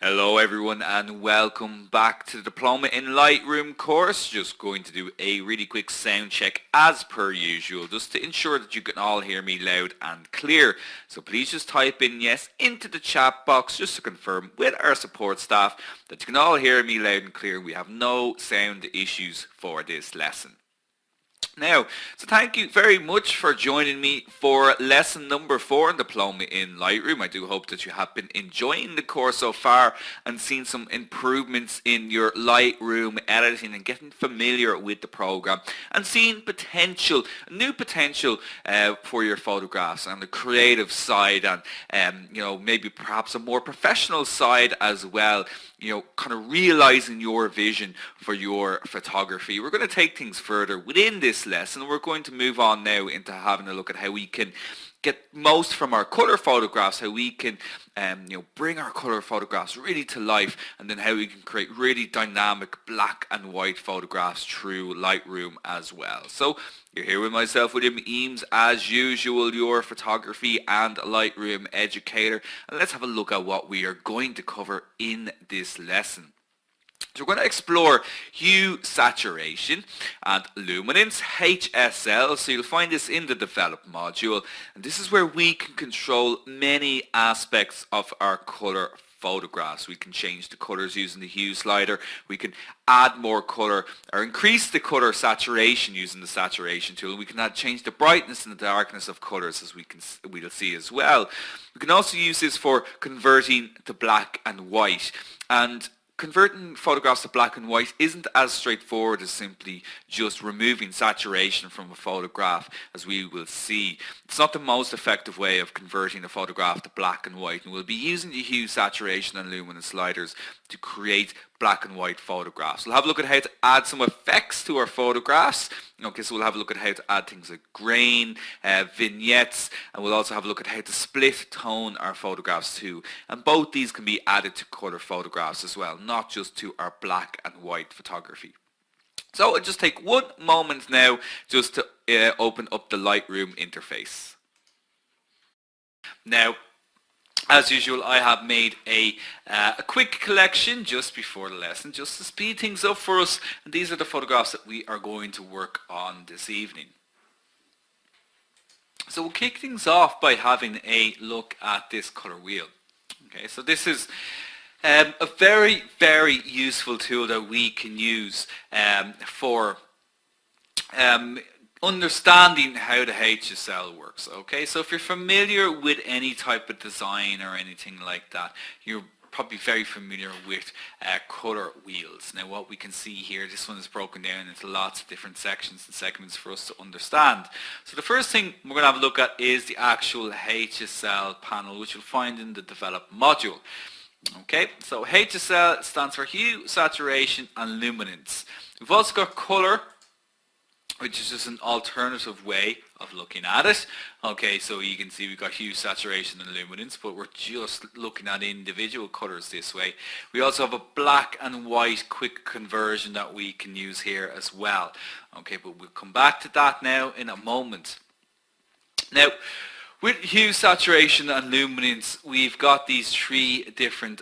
Hello everyone and welcome back to the Diploma in Lightroom course. Just going to do a really quick sound check as per usual, just to ensure that you can all hear me loud and clear. So please just type in yes into the chat box just to confirm with our support staff that you can all hear me loud and clear. We have no sound issues for this lesson. Now, so thank you very much for joining me for lesson number 4 in Diploma in Lightroom. I do hope that you have been enjoying the course so far and seen some improvements in your Lightroom editing and getting familiar with the program and seeing new potential for your photographs and the creative side and maybe perhaps a more professional side as well. Kind of realizing your vision for your photography. We're going to take things further within this lesson. We're going to move on now into having a look at how we can get most from our color photographs, how we can bring our color photographs really to life, and then how we can create really dynamic black and white photographs through Lightroom as well. So you're here with myself, William Eames, as usual, your photography and Lightroom educator, and let's have a look at what we are going to cover in this lesson. So we're going to explore hue, saturation and luminance, HSL. So you'll find this in the develop module, and this is where we can control many aspects of our color photographs. We can change the colors using the hue slider. We can add more color or increase the color saturation using the saturation tool. We can change the brightness and the darkness of colors, as we'll see as well. We can also use this for converting to black and white, and converting photographs to black and white isn't as straightforward as simply just removing saturation from a photograph, as we will see. It's not the most effective way of converting a photograph to black and white, and we'll be using the hue, saturation and luminance sliders to create black and white photographs. We'll have a look at how to add some effects to our photographs. Okay, so we'll have a look at how to add things like grain, vignettes, and we'll also have a look at how to split tone our photographs too. And both these can be added to color photographs as well, not just to our black and white photography. So I'll just take one moment now just to open up the Lightroom interface. Now, as usual, I have made a quick collection just before the lesson, just to speed things up for us. And these are the photographs that we are going to work on this evening. So we'll kick things off by having a look at this color wheel. Okay, so this is a very, very useful tool that we can use for understanding how the HSL works. Okay, so if you're familiar with any type of design or anything like that, you're probably very familiar with color wheels. Now what we can see here, this one is broken down into lots of different sections and segments for us to understand. So the first thing we're going to have a look at is the actual HSL panel, which you'll find in the develop module. Okay, so HSL stands for hue, saturation and luminance. We've also got color, which is just an alternative way of looking at it. Okay, so you can see we've got hue, saturation and luminance, but we're just looking at individual colors this way. We also have a black and white quick conversion that we can use here as well. Okay, but we'll come back to that now in a moment. Now, with hue, saturation and luminance, we've got these three different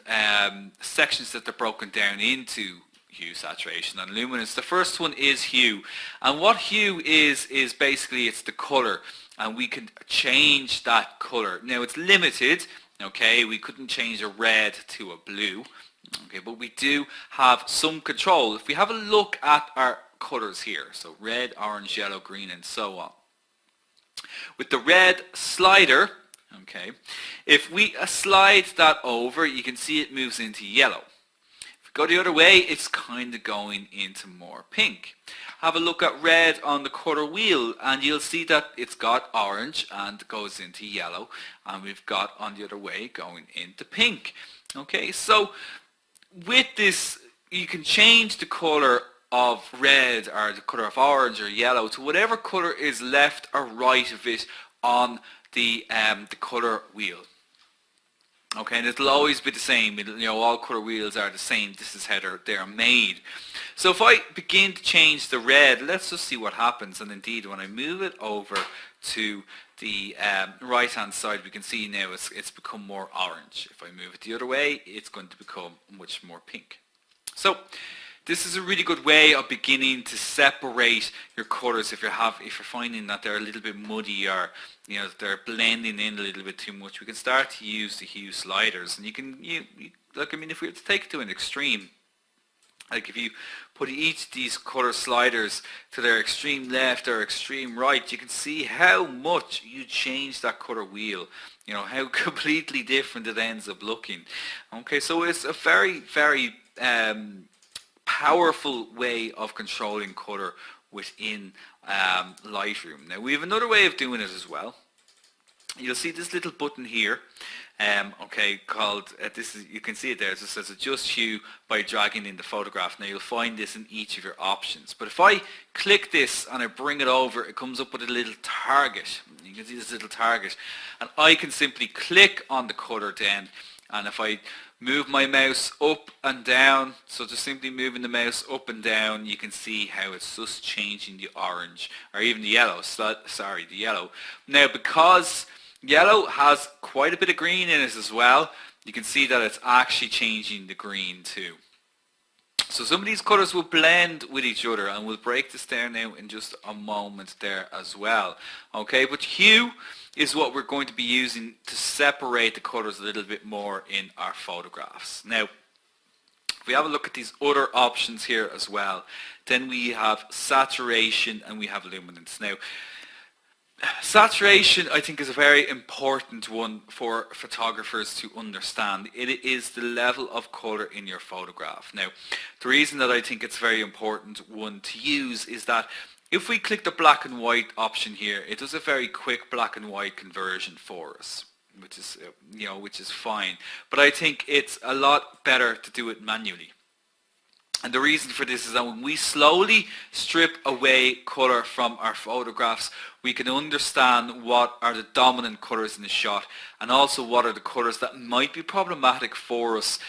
sections that they're broken down into: hue, saturation and luminance. The first one is hue, and what hue is basically it's the color, and we can change that color. Now it's limited, okay, we couldn't change a red to a blue, okay, but we do have some control. If we have a look at our colors here, so red, orange, yellow, green and so on. With the red slider, okay, if we slide that over, you can see it moves into yellow. Go the other way, it's kind of going into more pink. Have a look at red on the color wheel and you'll see that it's got orange and goes into yellow, and we've got on the other way going into pink. Okay, so with this you can change the color of red or the color of orange or yellow to whatever color is left or right of it on the color wheel. Okay, and it'll always be the same. All color wheels are the same. This is how they're made. So if I begin to change the red, let's just see what happens. And indeed, when I move it over to the right hand side, we can see now it's become more orange. If I move it the other way, it's going to become much more pink. So this is a really good way of beginning to separate your colors if you're finding that they're a little bit muddy, or they're blending in a little bit too much. We can start to use the hue sliders, and you can like, I mean, if we were to take it to an extreme, like if you put each of these color sliders to their extreme left or extreme right, you can see how much you change that color wheel, how completely different it ends up looking. Okay, so it's a very, very powerful way of controlling color within Lightroom. Now we have another way of doing it as well. You'll see this little button here, okay, called you can see it there. It just says adjust hue by dragging in the photograph. Now you'll find this in each of your options. But if I click this and I bring it over, it comes up with a little target. You can see this little target, and I can simply click on the color then, and if I move my mouse up and down, so just simply moving the mouse up and down, you can see how it's just changing the orange, or even the yellow, the yellow. Now because yellow has quite a bit of green in it as well, you can see that it's actually changing the green too. So some of these colors will blend with each other, and we'll break this down now in just a moment there as well. Okay, but hue is what we're going to be using to separate the colors a little bit more in our photographs. Now, if we have a look at these other options here as well, then we have saturation and we have luminance. Now, saturation, I think, is a very important one for photographers to understand. It is the level of color in your photograph. Now, the reason that I think it's a very important one to use is that if we click the black and white option here, it does a very quick black and white conversion for us, which is fine. But I think it's a lot better to do it manually. And the reason for this is that when we slowly strip away color from our photographs, we can understand what are the dominant colors in the shot, and also what are the colors that might be problematic for us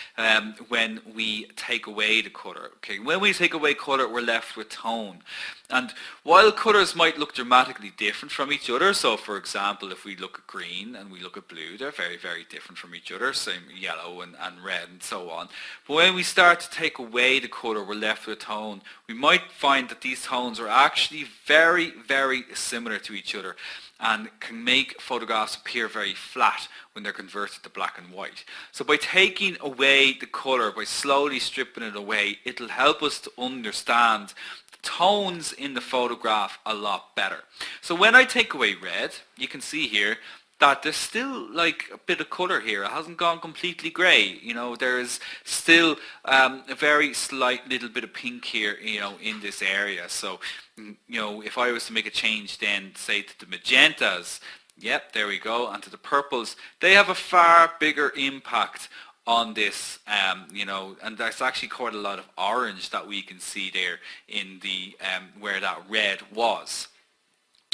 when we take away the color. Okay, when we take away color, we're left with tone. And while colors might look dramatically different from each other, so for example, if we look at green and we look at blue, they're very, very different from each other, same yellow and red and so on. But when we start to take away the color, we're left with a tone. We might find that these tones are actually very, very similar to each other, and can make photographs appear very flat when they're converted to black and white. So by taking away the color, by slowly stripping it away, it'll help us to understand the tones in the photograph a lot better. So when I take away red, you can see here that there's still like a bit of color here. It hasn't gone completely grey. There is still a very slight little bit of pink here, in this area. So, if I was to make a change then, say to the magentas, yep, there we go, and to the purples, they have a far bigger impact on this, and there's actually quite a lot of orange that we can see there in the where that red was.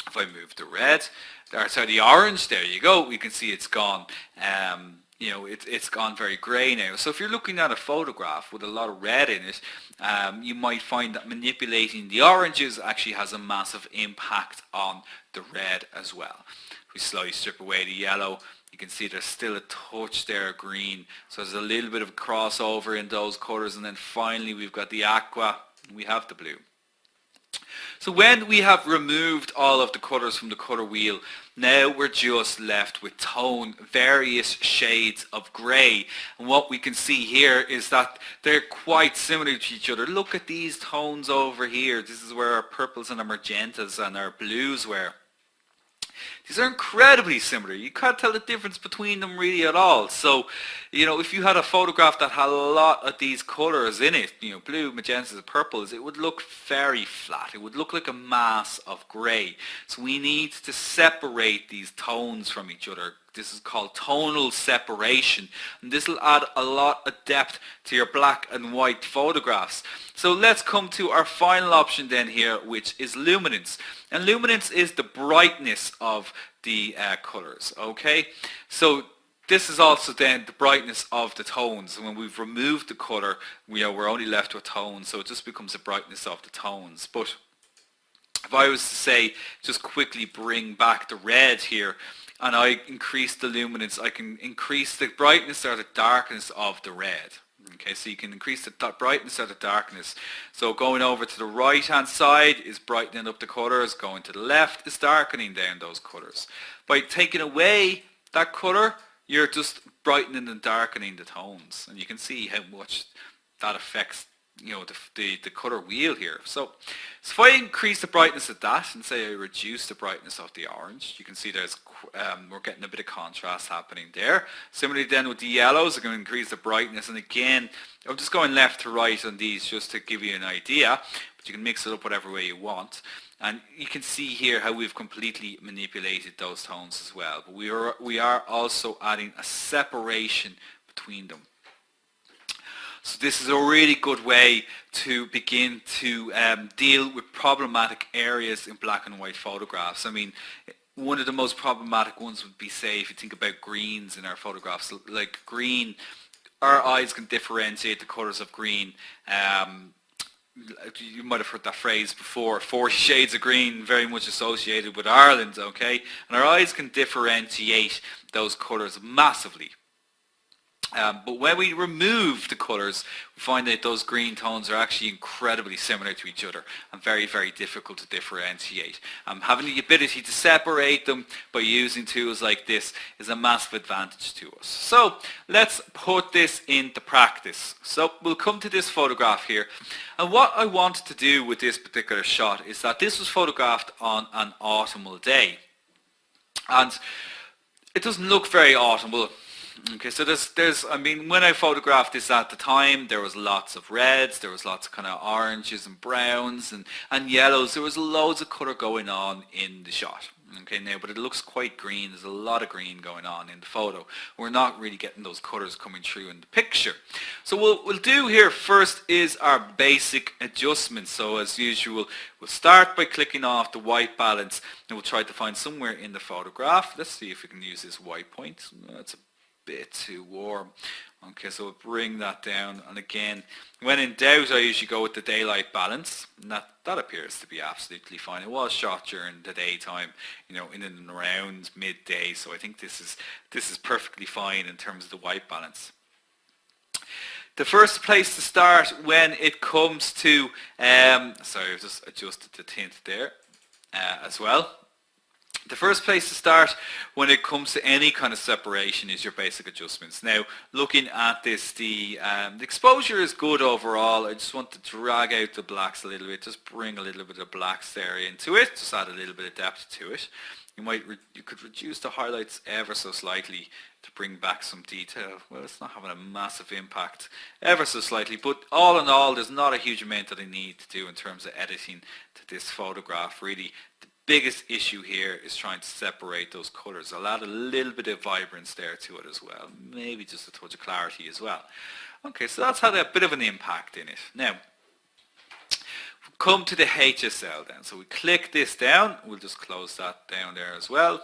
If I move the red, the orange, there you go, we can see it's gone. It's gone very grey now. So if you're looking at a photograph with a lot of red in it, you might find that manipulating the oranges actually has a massive impact on the red as well. If we slowly strip away the yellow, you can see there's still a touch there of green. So there's a little bit of crossover in those colours, and then finally we've got the aqua, and we have the blue. So when we have removed all of the colours from the colour wheel, now we're just left with tone, various shades of grey. And what we can see here is that they're quite similar to each other. Look at these tones over here. This is where our purples and our magentas and our blues were. These are incredibly similar. You can't tell the difference between them really at all. So, if you had a photograph that had a lot of these colours in it, blue, magentas, and purples, it would look very flat. It would look like a mass of grey. So we need to separate these tones from each other. This is called tonal separation, and this will add a lot of depth to your black and white photographs. So let's come to our final option then here, which is luminance. And luminance is the brightness of the colors. Okay, so this is also then the brightness of the tones. And when we've removed the color, we're only left with tones, so it just becomes the brightness of the tones. But if I was to say, just quickly bring back the red here, and I increase the luminance, I can increase the brightness or the darkness of the red. Okay, so you can increase the brightness or the darkness. So going over to the right hand side is brightening up the colours, going to the left is darkening down those colours. By taking away that colour, you're just brightening and darkening the tones, and you can see how much that affects, you know, the color wheel here. So if I increase the brightness of that and say I reduce the brightness of the orange, you can see there's we're getting a bit of contrast happening there. Similarly then with the yellows, I'm going to increase the brightness, and again I'm just going left to right on these just to give you an idea, but you can mix it up whatever way you want. And you can see here how we've completely manipulated those tones as well. But we are also adding a separation between them. So this is a really good way to begin to deal with problematic areas in black and white photographs. I mean, one of the most problematic ones would be, say, if you think about greens in our photographs, like green, our eyes can differentiate the colours of green. You might have heard that phrase before, 40 shades of green, very much associated with Ireland, okay? And our eyes can differentiate those colours massively. But when we remove the colours, we find that those green tones are actually incredibly similar to each other and very, very difficult to differentiate. Having the ability to separate them by using tools like this is a massive advantage to us. So let's put this into practice. So we'll come to this photograph here, and what I want to do with this particular shot is that this was photographed on an autumnal day, and it doesn't look very autumnal. Okay, so I mean, when I photographed this at the time, there was lots of reds, there was lots of kind of oranges and browns and yellows. There was loads of colour going on in the shot. Okay, now, but it looks quite green. There's a lot of green going on in the photo. We're not really getting those colours coming through in the picture. So what we'll do here first is our basic adjustments. So as usual, we'll start by clicking off the white balance, and we'll try to find somewhere in the photograph. Let's see if we can use this white point. That's a bit too warm. Okay, so we'll bring that down, and again, when in doubt, I usually go with the daylight balance, and that appears to be absolutely fine. It was shot during the daytime, you know, in and around midday, so I think this is perfectly fine in terms of the white balance. The first place to start when it comes to sorry, I've just adjusted the tint there as well. The first place to start when it comes to any kind of separation is your basic adjustments. Now, looking at this, the exposure is good overall. I just want to drag out the blacks a little bit, just bring a little bit of blacks there into it, just add a little bit of depth to it. You could reduce the highlights ever so slightly to bring back some detail. Well, it's not having a massive impact ever so slightly, but all in all, there's not a huge amount that I need to do in terms of editing to this photograph, really. Biggest issue here is trying to separate those colours. I'll add a little bit of vibrance there to it as well, maybe just a touch of clarity as well. Okay, so that's had a bit of an impact in it. Now, we'll come to the HSL then. So we click this down, we'll just close that down there as well.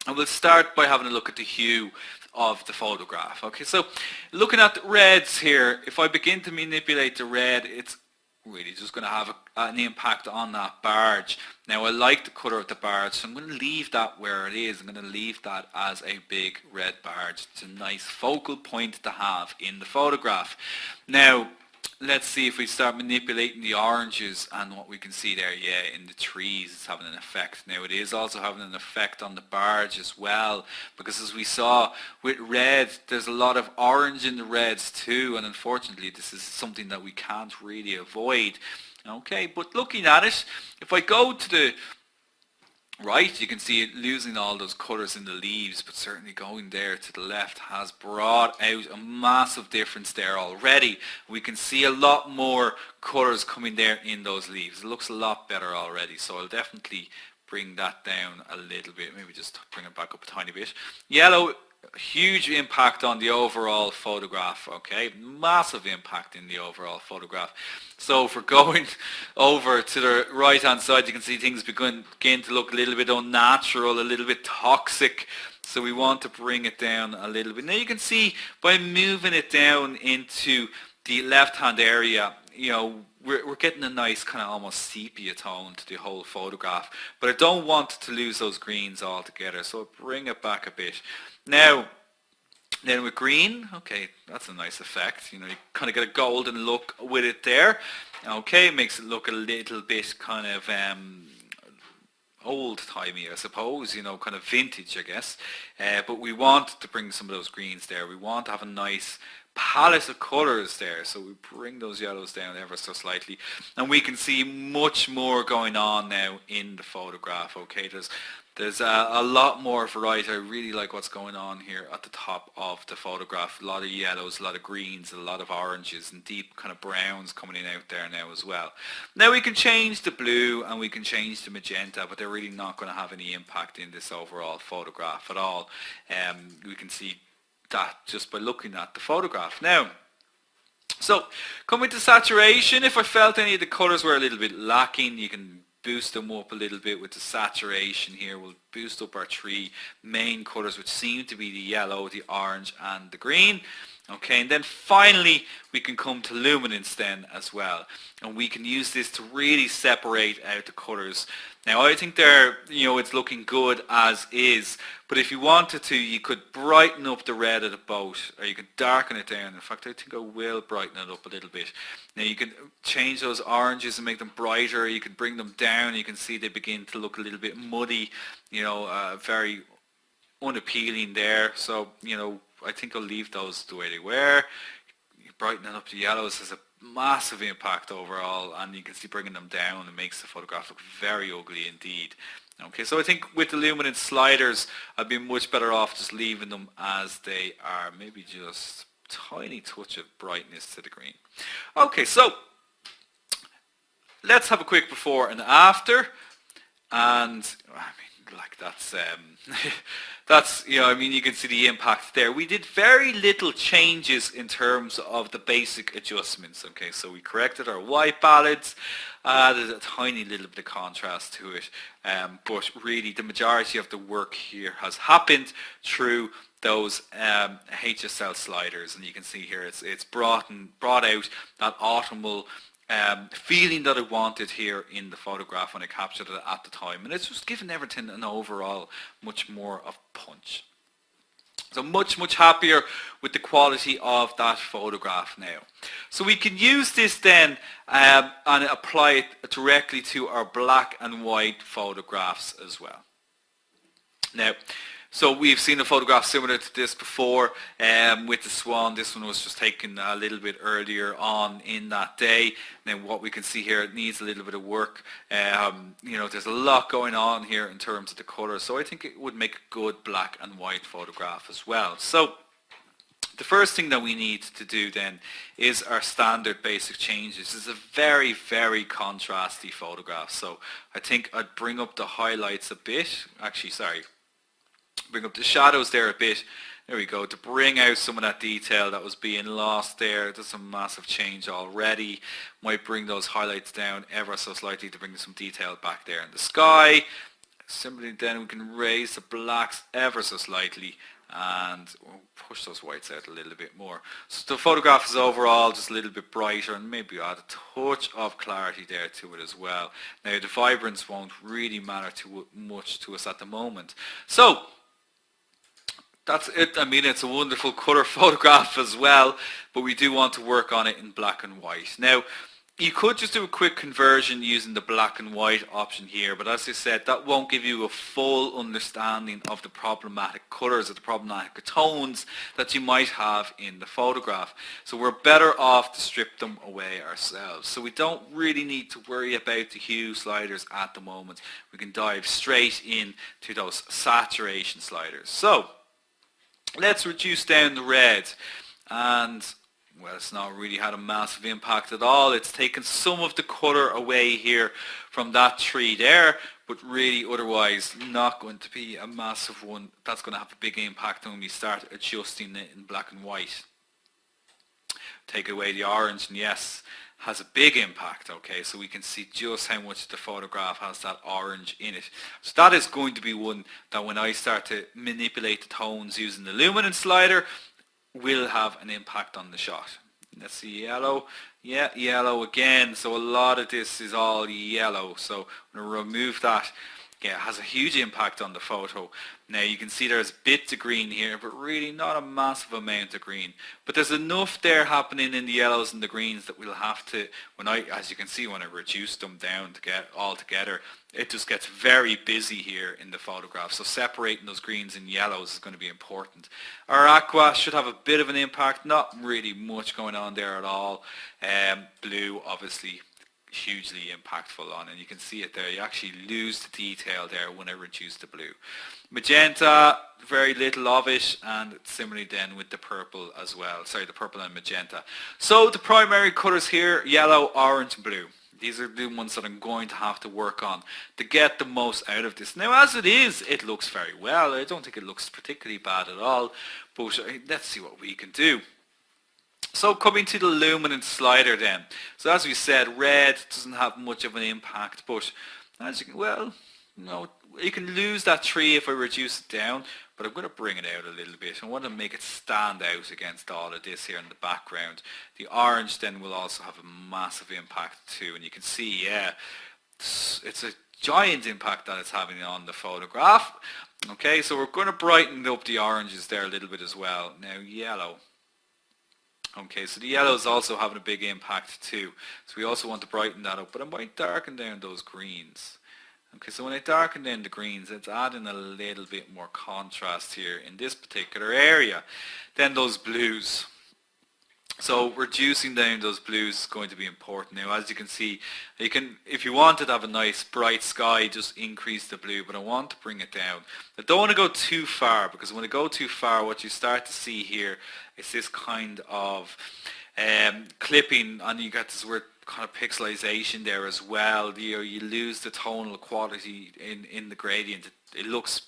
And we'll start by having a look at the hue of the photograph. Okay, so looking at the reds here, if I begin to manipulate the red, it's really just going to have an impact on that barge. Now, I like the colour of the barge, so I'm going to leave that where it is. I'm going to leave that as a big red barge. It's a nice focal point to have in the photograph. Now, let's see if we start manipulating the oranges and what we can see there. Yeah, in the trees it's having an effect. Now, it is also having an effect on the barge as well, because as we saw with red, there's a lot of orange in the reds too, and unfortunately this is something that we can't really avoid. Okay, but looking at it, if I go to the right, you can see it losing all those colours in the leaves, but certainly going there to the left has brought out a massive difference there already. We can see a lot more colours coming there in those leaves. It looks a lot better already, so I'll definitely bring that down a little bit, maybe just bring it back up a tiny bit. Yellow, huge impact on the overall photograph, okay, massive impact in the overall photograph. So if we're going over to the right hand side, you can see things begin to look a little bit unnatural, a little bit toxic, so we want to bring it down a little bit. Now you can see by moving it down into the left hand area, you know, we're getting a nice kind of almost sepia tone to the whole photograph, but I don't want to lose those greens altogether, so I'll bring it back a bit. Now, then with green, okay, that's a nice effect. You know, you kind of get a golden look with it there. Okay, makes it look a little bit kind of old-timey, I suppose, you know, kind of vintage, I guess. But we want to bring some of those greens there. We want to have a nice palette of colours there, so we bring those yellows down ever so slightly, and we can see much more going on now in the photograph. Okay, there's a lot more variety. I really like what's going on here at the top of the photograph. A lot of yellows, a lot of greens, a lot of oranges, and deep kind of browns coming in out there now as well. Now we can change the blue and we can change the magenta, but they're really not going to have any impact in this overall photograph at all. We can see that just by looking at the photograph. Now, so coming to saturation, if I felt any of the colours were a little bit lacking, you can boost them up a little bit with the saturation here. We'll boost up our three main colours, which seem to be the yellow, the orange and the green. Okay, and then finally we can come to luminance then as well, and we can use this to really separate out the colours. Now I think they're, you know, it's looking good as is, but if you wanted to, you could brighten up the red of the boat, or you could darken it down. In fact, I think I will brighten it up a little bit. Now you can change those oranges and make them brighter. You can bring them down. You can see they begin to look a little bit muddy, you know, very unappealing there. So, you know, I think I'll leave those the way they were. Brightening up the yellows has a massive impact overall, and you can see bringing them down, it makes the photograph look very ugly indeed. Okay, so I think with the luminance sliders, I'd be much better off just leaving them as they are. Maybe just a tiny touch of brightness to the green. Okay, so let's have a quick before and after. And I mean, like that's that's, you know, I mean, you can see the impact there. We did very little changes in terms of the basic adjustments. Okay, so we corrected our white balance, added a tiny little bit of contrast to it, but really the majority of the work here has happened through those HSL sliders, and you can see here it's brought out that autumnal feeling that I wanted here in the photograph when I captured it at the time, and it's just given everything an overall much more of punch. So much happier with the quality of that photograph now. So we can use this then and apply it directly to our black and white photographs as well. Now, so we've seen a photograph similar to this before with the swan. This one was just taken a little bit earlier on in that day. Now what we can see here, it needs a little bit of work. You know, there's a lot going on here in terms of the colour, so I think it would make a good black and white photograph as well. So the first thing that we need to do then is our standard basic changes. This is a very contrasty photograph, so I think I'd bring up the highlights a bit. Actually, sorry. Bring up the shadows there a bit. There we go, to bring out some of that detail that was being lost there. That's a massive change already. Might bring those highlights down ever so slightly to bring some detail back there in the sky. Similarly then we can raise the blacks ever so slightly and push those whites out a little bit more. So the photograph is overall just a little bit brighter, and maybe add a touch of clarity there to it as well. Now the vibrance won't really matter too much to us at the moment. So that's it. I mean, it's a wonderful colour photograph as well, but we do want to work on it in black and white. Now, you could just do a quick conversion using the black and white option here, but as I said, that won't give you a full understanding of the problematic colours or the problematic tones that you might have in the photograph. So we're better off to strip them away ourselves. So we don't really need to worry about the hue sliders at the moment. We can dive straight in to those saturation sliders. So let's reduce down the red, and well, it's not really had a massive impact at all. It's taken some of the colour away here from that tree there, but really otherwise not going to be a massive one that's going to have a big impact when we start adjusting it in black and white. Take away the orange, and yes, has a big impact. Okay, so we can see just how much the photograph has that orange in it. So that is going to be one that when I start to manipulate the tones using the luminance slider will have an impact on the shot. Let's see, yellow. Yeah, yellow again. So a lot of this is all yellow. So I'm going to remove that. Yeah, it has a huge impact on the photo. Now you can see there's bits of green here, but really not a massive amount of green. But there's enough there happening in the yellows and the greens that we'll have to, as you can see, when I reduce them down to get all together, it just gets very busy here in the photograph. So separating those greens and yellows is going to be important. Our aqua should have a bit of an impact, not really much going on there at all. Blue, obviously, hugely impactful on, and you can see it there. You actually lose the detail there when I reduce the blue. Magenta, very little of it, and similarly then with the purple as well. Sorry, the purple and magenta. So the primary colors here, yellow, orange, and blue. These are the ones that I'm going to have to work on to get the most out of this. Now as it is, it looks very well. I don't think it looks particularly bad at all, but let's see what we can do. So coming to the luminance slider then. So as we said, red doesn't have much of an impact, but as you can, well, you can lose that 3 if I reduce it down, but I'm going to bring it out a little bit. I want to make it stand out against all of this here in the background. The orange then will also have a massive impact too, and you can see, yeah, it's a giant impact that it's having on the photograph. Okay, so we're going to brighten up the oranges there a little bit as well. Now yellow. Okay, so the yellow is also having a big impact too. So we also want to brighten that up, but I might darken down those greens. Okay, so when I darken down the greens, it's adding a little bit more contrast here in this particular area. Then those blues. So reducing down those blues is going to be important. Now as you can see, you can, if you wanted to have a nice bright sky, just increase the blue, but I want to bring it down. I don't want to go too far, because when I go too far, what you start to see here is this kind of clipping, and you get this weird kind of pixelization there as well. You lose the tonal quality in the gradient. It looks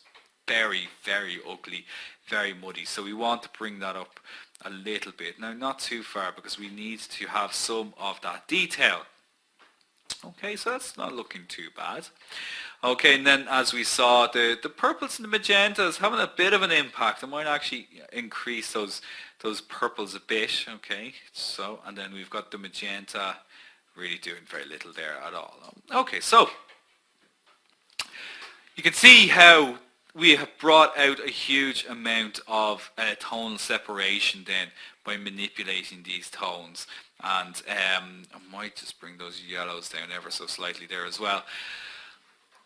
very, very ugly, very muddy. So we want to bring that up a little bit. Now not too far, because we need to have some of that detail. Okay, so that's not looking too bad. Okay, and then as we saw, the purples and the magentas having a bit of an impact. I might actually increase those purples a bit. Okay, so, and then we've got the magenta really doing very little there at all. Okay, so you can see how we have brought out a huge amount of tonal separation then by manipulating these tones. And I might just bring those yellows down ever so slightly there as well.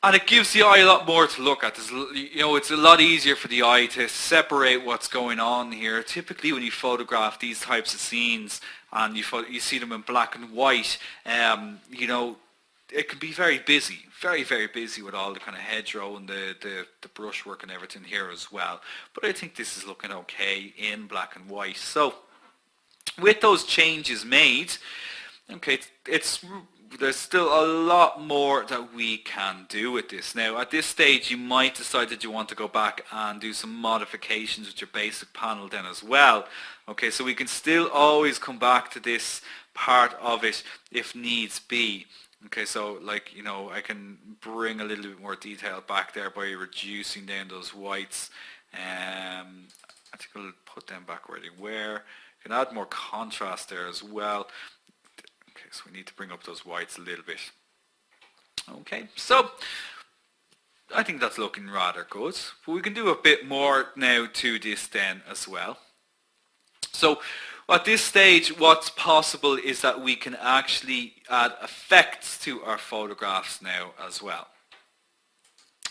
And it gives the eye a lot more to look at. It's a lot easier for the eye to separate what's going on here. Typically when you photograph these types of scenes and you see them in black and white, it can be very busy, very, very busy with all the kind of hedgerow and the brushwork and everything here as well. But I think this is looking okay in black and white. So with those changes made, okay, there's still a lot more that we can do with this. Now at this stage you might decide that you want to go back and do some modifications with your basic panel then as well. Okay, so we can still always come back to this part of it if needs be. Okay, so I can bring a little bit more detail back there by reducing down those whites. I think I'll put them back where they were. You can add more contrast there as well. Okay, so we need to bring up those whites a little bit. Okay, so I think that's looking rather good. But we can do a bit more now to this then as well. So at this stage, what's possible is that we can actually add effects to our photographs now as well.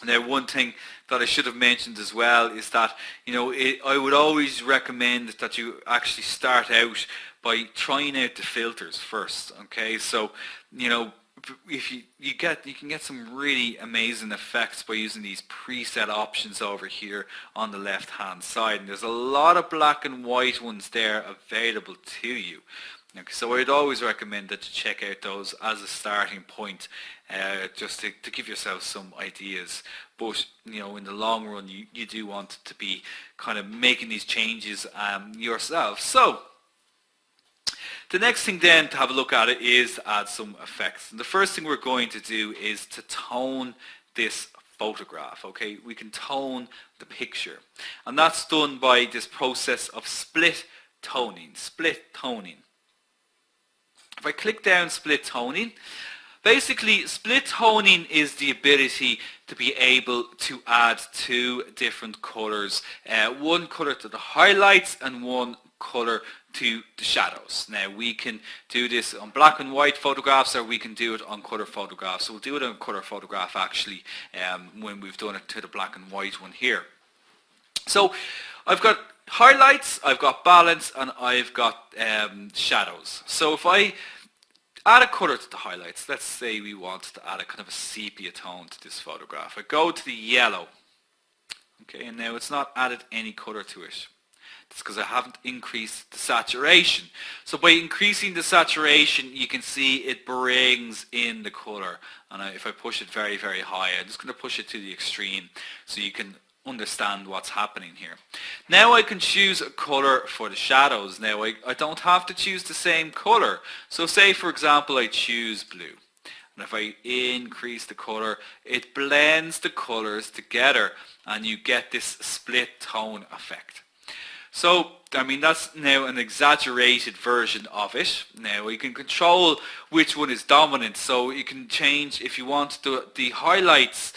Now one thing that I should have mentioned as well is that, I would always recommend that you actually start out by trying out the filters first. Okay, so, if you can get some really amazing effects by using these preset options over here on the left hand side, and there's a lot of black and white ones there available to you. Okay, so I'd always recommend that you check out those as a starting point, just to give yourself some ideas. But in the long run, you do want to be kind of making these changes yourself. So the next thing then to have a look at it is to add some effects. And the first thing we're going to do is to tone this photograph. Okay, we can tone the picture, and that's done by this process of split toning. If I click down split toning, basically split toning is the ability to be able to add two different colors, one color to the highlights and one color to the shadows. Now we can do this on black and white photographs, or we can do it on color photographs. So we'll do it on color photograph actually, when we've done it to the black and white one here. So I've got highlights, I've got balance, and I've got shadows. So if I add a color to the highlights, let's say we want to add a kind of a sepia tone to this photograph. I go to the yellow, okay, and now it's not added any color to it. It's because I haven't increased the saturation. So by increasing the saturation, you can see it brings in the color. And if I push it very, very high, I'm just going to push it to the extreme so you can understand what's happening here. Now I can choose a color for the shadows. Now I don't have to choose the same color. So say for example I choose blue. And if I increase the color, it blends the colors together and you get this split tone effect. So, I mean, that's now an exaggerated version of it. Now, you can control which one is dominant. So you can change, if you want the highlights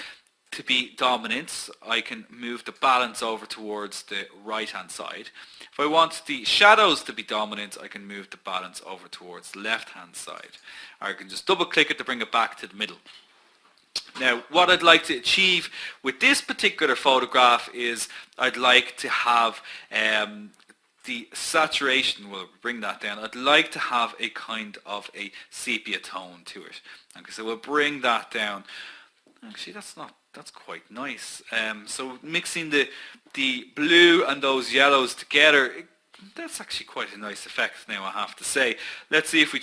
to be dominant, I can move the balance over towards the right-hand side. If I want the shadows to be dominant, I can move the balance over towards the left-hand side. Or I can just double-click it to bring it back to the middle. Now, what I'd like to achieve with this particular photograph is I'd like to have the saturation, we'll bring that down, I'd like to have a kind of a sepia tone to it. Okay, so we'll bring that down. Actually, that's quite nice. So mixing the blue and those yellows together, that's actually quite a nice effect now, I have to say. Let's see if we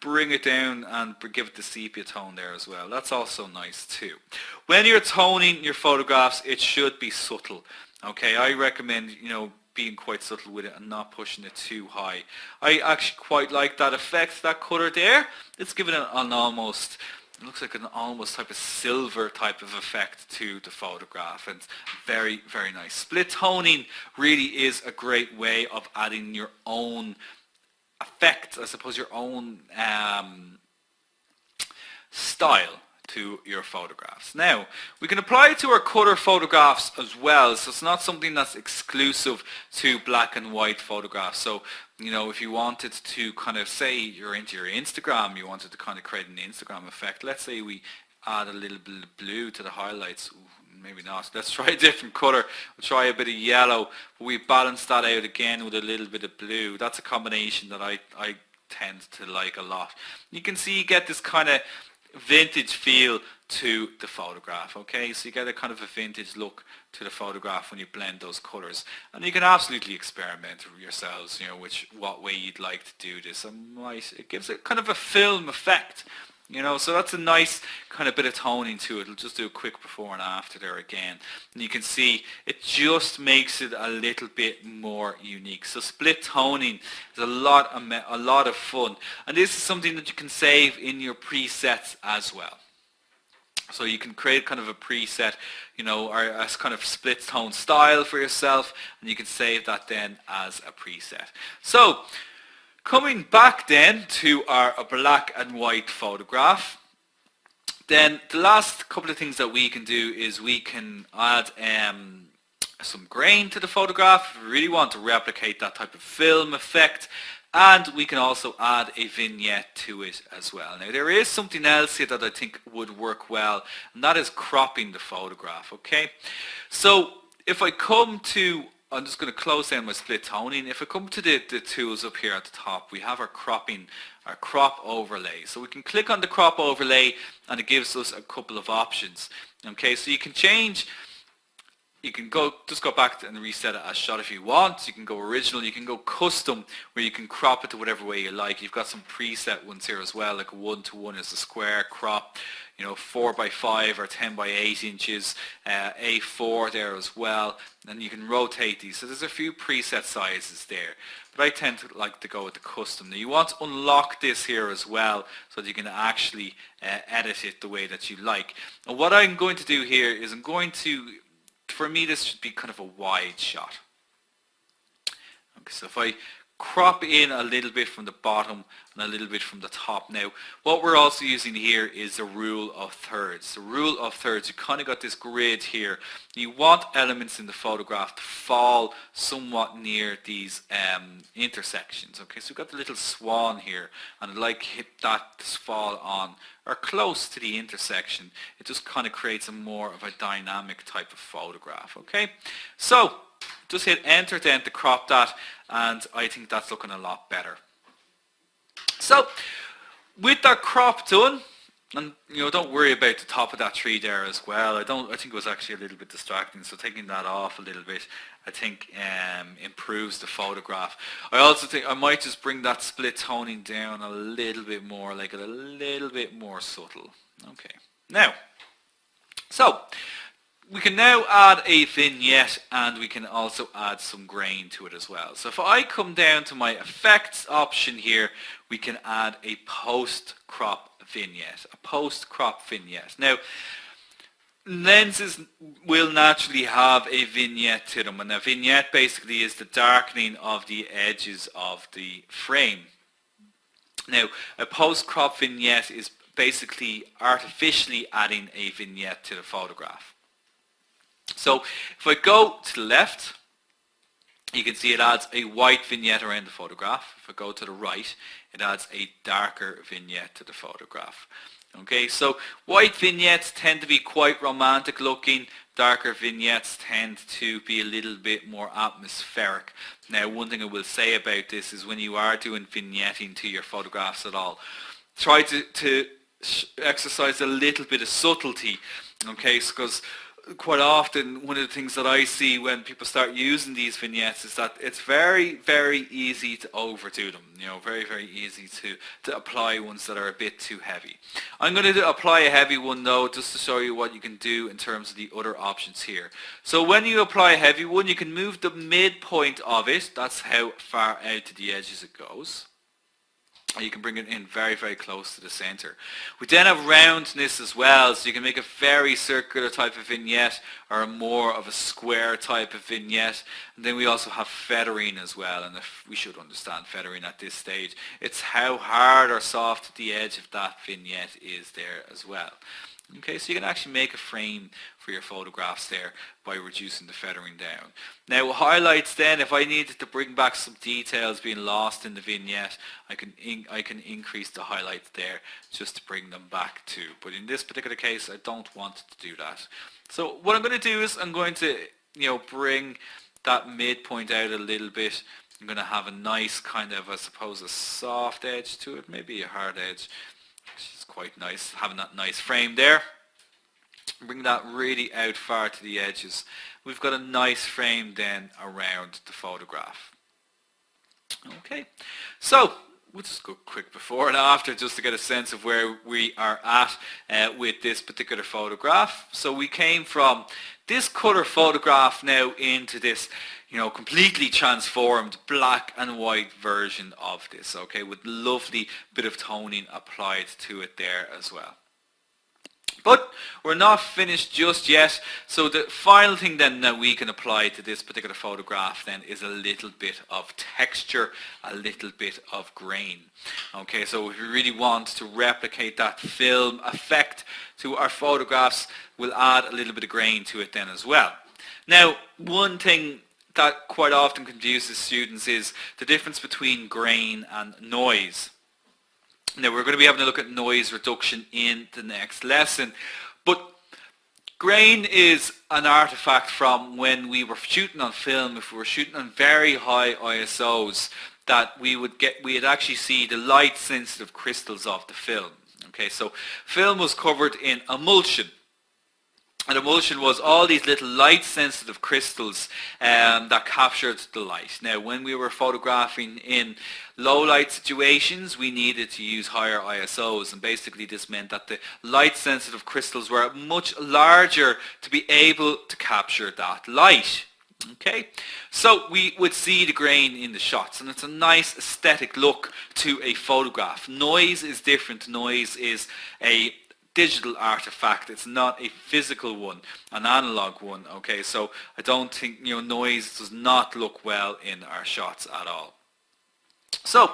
bring it down and give it the sepia tone there as well. That's also nice too. When you're toning your photographs, it should be subtle. Okay, I recommend, being quite subtle with it and not pushing it too high. I actually quite like that effect, that color there. It's given it an almost, it looks like an almost type of silver type of effect to the photograph, and very, very nice. Split toning really is a great way of adding your own effect, I suppose your own style to your photographs. Now, we can apply it to our color photographs as well, so it's not something that's exclusive to black and white photographs. So, if you wanted to kind of, say you're into your Instagram, you wanted to kind of create an Instagram effect, let's say we add a little bit of blue to the highlights. Ooh, maybe not. Let's try a different color. We'll try a bit of yellow, but we balance that out again with a little bit of blue. That's a combination that I tend to like a lot. You can see you get this kind of vintage feel to the photograph. Okay, so you get a kind of a vintage look to the photograph when you blend those colors, and you can absolutely experiment yourselves, what way you'd like to do this. It gives it kind of a film effect, so that's a nice kind of bit of toning to it. I'll just do a quick before and after there again, and you can see it just makes it a little bit more unique. So split toning is a lot of fun, and this is something that you can save in your presets as well. So you can create kind of a preset, or a kind of split tone style for yourself, and you can save that then as a preset. So coming back then to our black and white photograph, then the last couple of things that we can do is we can add some grain to the photograph if we really want to replicate that type of film effect, and we can also add a vignette to it as well. Now there is something else here that I think would work well, and that is cropping the photograph. Okay, so if I come to, I'm just going to close down my split toning. If I come to the tools up here at the top, we have our crop overlay. So we can click on the crop overlay and it gives us a couple of options. Okay, so you can change, you can just go back and reset it as shot if you want. You can go original, you can go custom, where you can crop it to whatever way you like. You've got some preset ones here as well, like a 1:1 is a square crop, 4:5 or 10:8 inches, A4 there as well, and you can rotate these. So there's a few preset sizes there, but I tend to like to go with the custom. Now you want to unlock this here as well, so that you can actually edit it the way that you like. And what I'm going to do here is for me this should be kind of a wide shot. Okay, so if I crop in a little bit from the bottom and a little bit from the top. Now, what we're also using here is the rule of thirds. The rule of thirds, you kind of got this grid here. You want elements in the photograph to fall somewhat near these intersections. Okay, so we've got the little swan here, and I'd like hit that to fall on or close to the intersection. It just kind of creates a more of a dynamic type of photograph. Okay, so just hit enter then to crop that, and I think that's looking a lot better. So with that crop done, and don't worry about the top of that tree there as well. I think it was actually a little bit distracting, so taking that off a little bit I think improves the photograph. I also think I might just bring that split toning down a little bit more, like it a little bit more subtle. Okay, now so we can now add a vignette, and we can also add some grain to it as well. So if I come down to my effects option here, we can add a post-crop vignette, Now, lenses will naturally have a vignette to them, and a vignette basically is the darkening of the edges of the frame. Now, a post-crop vignette is basically artificially adding a vignette to the photograph. So if I go to the left, you can see it adds a white vignette around the photograph. If I go to the right, it adds a darker vignette to the photograph. Okay, so white vignettes tend to be quite romantic looking. Darker vignettes tend to be a little bit more atmospheric. Now, one thing I will say about this is when you are doing vignetting to your photographs at all, try to exercise a little bit of subtlety. Okay, because quite often one of the things that I see when people start using these vignettes is that it's very, very easy to overdo them. Very, very easy to apply ones that are a bit too heavy. I'm going to apply a heavy one though, just to show you what you can do in terms of the other options here. So when you apply a heavy one, you can move the midpoint of it. That's how far out to the edges it goes. You can bring it in very, very close to the center. We then have roundness as well, so you can make a very circular type of vignette or more of a square type of vignette. And then we also have feathering as well, and if we should understand feathering at this stage. It's how hard or soft the edge of that vignette is there as well. Okay, so you can actually make a frame for your photographs there by reducing the feathering down. Now highlights then, if I needed to bring back some details being lost in the vignette, I can increase the highlights there just to bring them back too. But in this particular case, I don't want to do that. So what I'm going to do is I'm going to bring that midpoint out a little bit. I'm going to have a nice kind of, I suppose, a soft edge to it, maybe a hard edge. It's quite nice having that nice frame there. Bring that really out far to the edges. We've got a nice frame then around the photograph. Okay, so we'll just go quick before and after just to get a sense of where we are at with this particular photograph. So we came from this color photograph now into this completely transformed black and white version of this, okay, with lovely bit of toning applied to it there as well. But we're not finished just yet, so the final thing then that we can apply to this particular photograph then is a little bit of texture, a little bit of grain. Okay, so if we really want to replicate that film effect to our photographs, we'll add a little bit of grain to it then as well. Now, one thing that quite often confuses students is the difference between grain and noise. Now we're going to be having a look at noise reduction in the next lesson, but grain is an artifact from when we were shooting on film. If we were shooting on very high ISOs, that we'd actually see the light sensitive crystals of the film. Okay, so film was covered in emulsion. And emulsion was all these little light sensitive crystals that captured the light. Now when we were photographing in low light situations, we needed to use higher ISOs, and basically this meant that the light sensitive crystals were much larger to be able to capture that light. Okay, so we would see the grain in the shots, and it's a nice aesthetic look to a photograph. Noise is different. Noise is a digital artifact. It's not a physical one, an analog one. Okay, so I don't think noise does not look well in our shots at all. So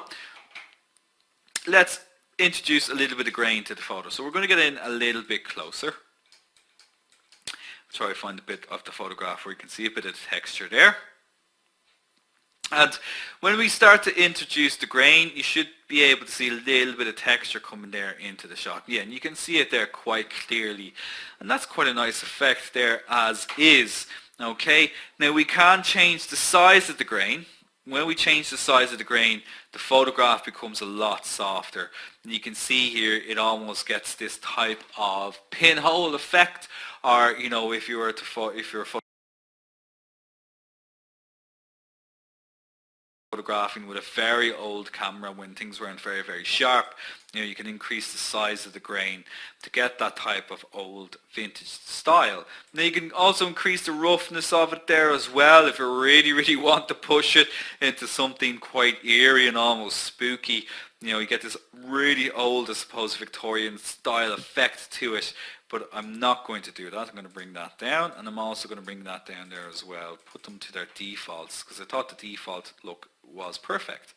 let's introduce a little bit of grain to the photo. So we're going to get in a little bit closer. Try to find a bit of the photograph where you can see a bit of texture there. And when we start to introduce the grain, you should be able to see a little bit of texture coming there into the shot. Yeah, and you can see it there quite clearly. And that's quite a nice effect there as is. Okay, now we can change the size of the grain. When we change the size of the grain, the photograph becomes a lot softer. And you can see here it almost gets this type of pinhole effect, or you know, if you were photographing with a very old camera when things weren't very, very sharp, you know, you can increase the size of the grain to get that type of old vintage style. Now you can also increase the roughness of it there as well if you really, really want to push it into something quite eerie and almost spooky. You know, you get this really old, I suppose, Victorian style effect to it. But I'm not going to do that. I'm going to bring that down, and I'm also going to bring that down there as well. Put them to their defaults, because I thought the default look was perfect.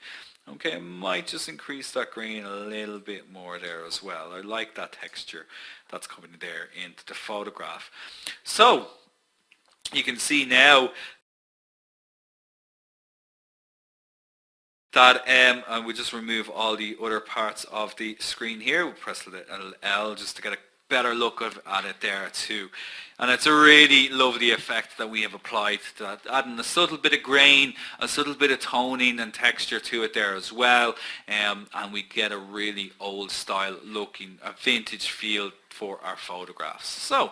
Okay, I might just increase that grain a little bit more there as well. I like that texture that's coming there into the photograph. So you can see now that and we just remove all the other parts of the screen here. We'll press the L just to get a better look at it there too. And it's a really lovely effect that we have applied to that, adding a subtle bit of grain, a subtle bit of toning and texture to it there as well, and we get a really old style looking, a vintage feel for our photographs. So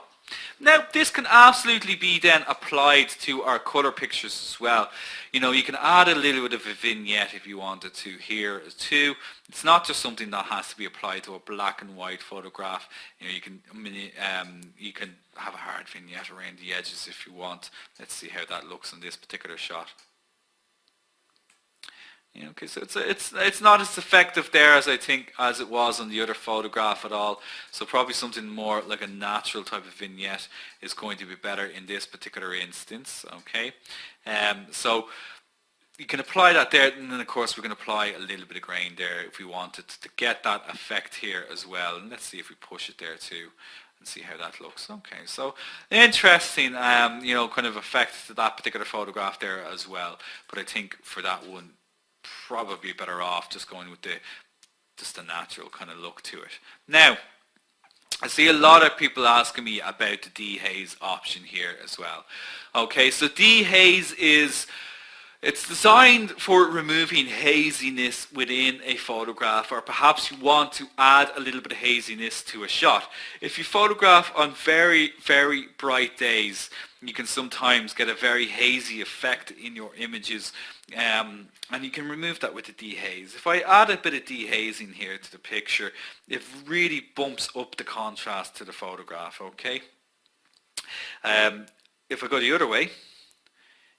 now this can absolutely be then applied to our color pictures as well. You know, you can add a little bit of a vignette if you wanted to here too. It's not just something that has to be applied to a black and white photograph. You know, you can have a hard vignette around the edges if you want. Let's see how that looks in this particular shot. Yeah, okay, so it's not as effective there as I think as it was on the other photograph at all. So probably something more like a natural type of vignette is going to be better in this particular instance. Okay, so you can apply that there, and then of course we can apply a little bit of grain there if we wanted to get that effect here as well. And let's see if we push it there too and see how that looks. Okay, so interesting, you know, kind of effect to that particular photograph there as well. But I think for that one, probably better off just going with just the natural kind of look to it. Now, I see a lot of people asking me about the dehaze option here as well. Okay, so dehaze it's designed for removing haziness within a photograph, or perhaps you want to add a little bit of haziness to a shot. If you photograph on very, very bright days, you can sometimes get a very hazy effect in your images, and you can remove that with the dehaze. If I add a bit of dehazing here to the picture, it really bumps up the contrast to the photograph, okay? If I go the other way,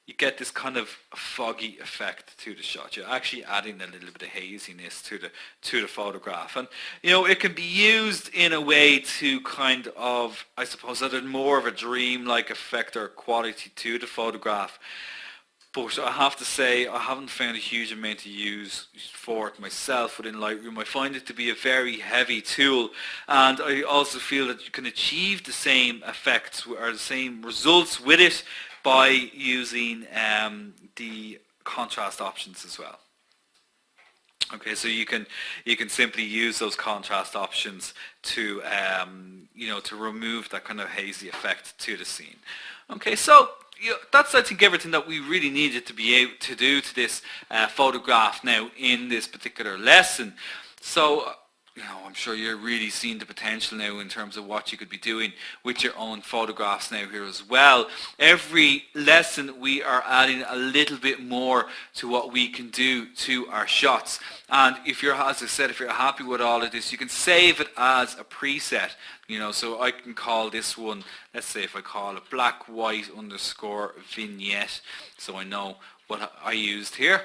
you get this kind of foggy effect to the shot. You're actually adding a little bit of haziness to the photograph, and you know, it can be used in a way to kind of, I suppose, add more of a dream-like effect or quality to the photograph. But I have to say, I haven't found a huge amount to use for it myself within Lightroom. I find it to be a very heavy tool, and I also feel that you can achieve the same effects or the same results with it by using the contrast options as well. Okay, so you can simply use those contrast options to you know, to remove that kind of hazy effect to the scene. Okay, so that's, I think, everything that we really needed to be able to do to this photograph now in this particular lesson. So you know, I'm sure you're really seeing the potential now in terms of what you could be doing with your own photographs now here as well. Every lesson we are adding a little bit more to what we can do to our shots. And if you're, as I said, if you're happy with all of this, you can save it as a preset. You know, so I can call this one, let's say if I call it black white underscore vignette, so I know what I used here.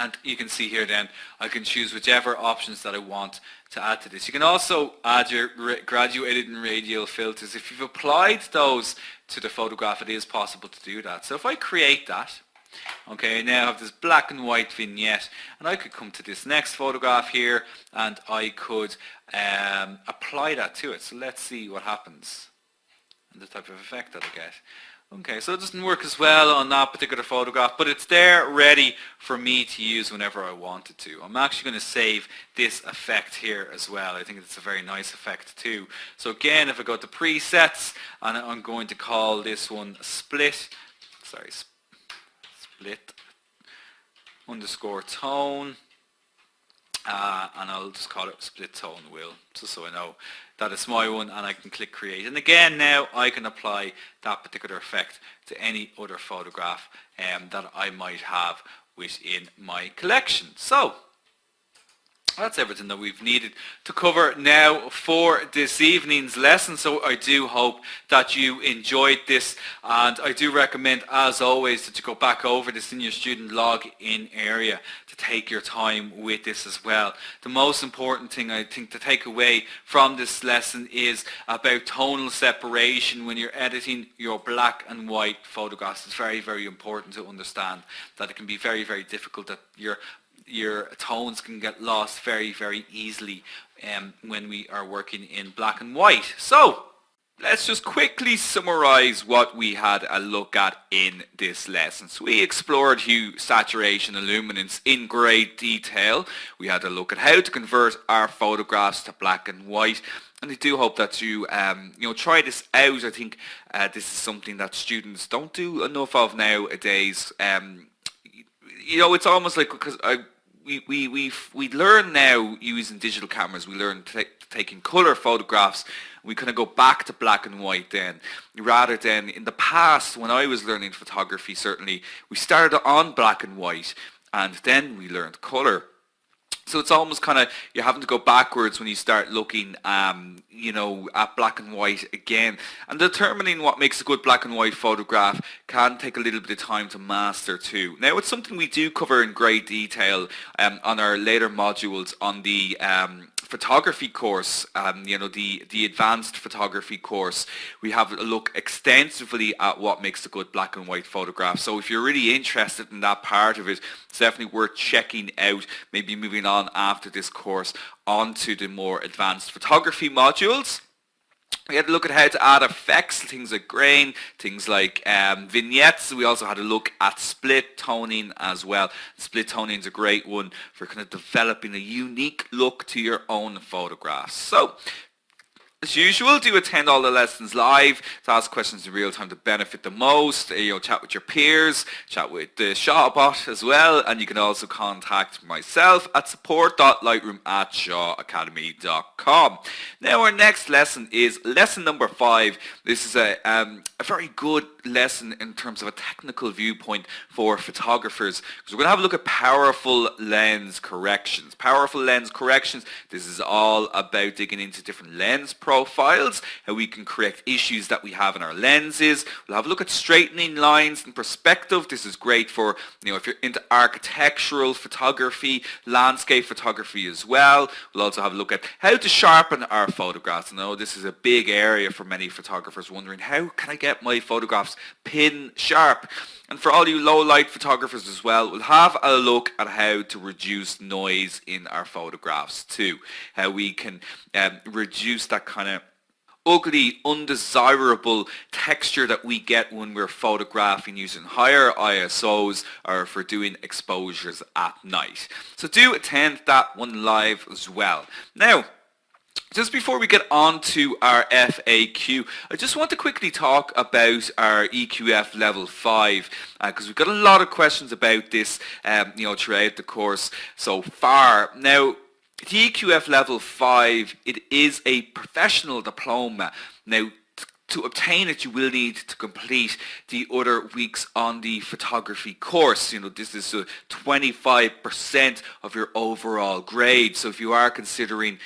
And you can see here then, I can choose whichever options that I want to add to this. You can also add your graduated and radial filters. If you've applied those to the photograph, it is possible to do that. So if I create that, Okay, now I have this black and white vignette, and I could come to this next photograph here and I could apply that to it. So let's see what happens and the type of effect that I get. Okay, so it doesn't work as well on that particular photograph, but it's there ready for me to use whenever I wanted to. I'm actually going to save this effect here as well. I think it's a very nice effect too. So again, if I go to presets, and I'm going to call this one split underscore tone, and I'll just call it split tone wheel, just so I know that it's my one, and I can click create. And again, now I can apply that particular effect to any other photograph that I might have within my collection. So that's everything that we've needed to cover now for this evening's lesson. So I do hope that you enjoyed this, and I do recommend, as always, that you go back over this in your student login area to take your time with this as well. The most important thing I think to take away from this lesson is about tonal separation when you're editing your black and white photographs. It's very, very important to understand that it can be very, very difficult, that your tones can get lost very, very easily when we are working in black and white. So let's just quickly summarize what we had a look at in this lesson. So we explored hue, saturation and luminance in great detail. We had a look at how to convert our photographs to black and white. And I do hope that you try this out. I think this is something that students don't do enough of nowadays. It's almost like, because we learn now using digital cameras, we learn taking color photographs. We kind of go back to black and white then, rather than in the past when I was learning photography. Certainly we started on black and white and then we learned color. So it's almost kind of, you're having to go backwards when you start looking, at black and white again. And determining what makes a good black and white photograph can take a little bit of time to master too. Now, it's something we do cover in great detail on our later modules on the photography course, the advanced photography course. We have a look extensively at what makes a good black and white photograph. So if you're really interested in that part of it, it's definitely worth checking out, maybe moving on after this course onto the more advanced photography modules. We had a look at how to add effects, things like grain, things like vignettes. We also had a look at split toning as well. Split toning is a great one for kind of developing a unique look to your own photographs. So, as usual, do attend all the lessons live to ask questions in real time to benefit the most. Chat with your peers, chat with the Shawbot as well, and you can also contact myself at support.lightroom@shawacademy.com. Now our next lesson is lesson number 5. This is a very good lesson in terms of a technical viewpoint for photographers, because we're going to have a look at powerful lens corrections. Powerful lens corrections, this is all about digging into different lens profiles, how we can correct issues that we have in our lenses. We'll have a look at straightening lines and perspective. This is great for, if you're into architectural photography, landscape photography as well. We'll also have a look at how to sharpen our photographs. I know this is a big area for many photographers, wondering how can I get my photographs pin sharp. And for all you low light photographers as well, we'll have a look at how to reduce noise in our photographs too. How we can reduce that kind of ugly, undesirable texture that we get when we're photographing using higher ISOs or for doing exposures at night. So do attend that one live as well. Now, just before we get on to our FAQ, I just want to quickly talk about our EQF level 5, because we've got a lot of questions about this throughout the course so far. Now, the EQF level 5, it is a professional diploma. Now, to obtain it, you will need to complete the other weeks on the photography course. This is 25% of your overall grade. So if you are considering,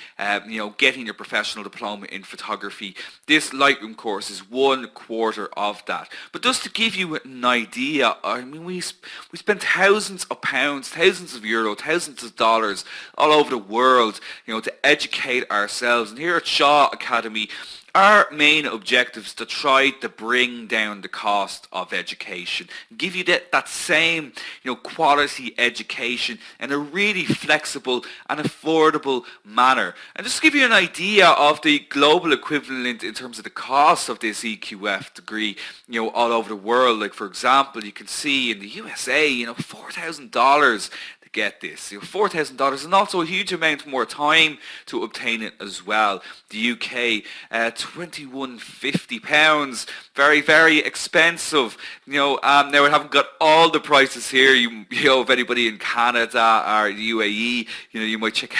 getting your professional diploma in photography, this Lightroom course is 1/4 of that. But just to give you an idea, we spend thousands of pounds, thousands of euros, thousands of dollars all over the world, to educate ourselves. And here at Shaw Academy, our main objective is to try to bring down the cost of education, give you that same quality education in a really flexible and affordable manner. And just to give you an idea of the global equivalent in terms of the cost of this EQF degree, all over the world. Like for example, you can see in the USA, $4,000 to get this. $4,000, and also a huge amount more time to obtain it as well. The UK, £2,150, very, very expensive. Now I haven't got all the prices here. If anybody in Canada or the UAE, you might check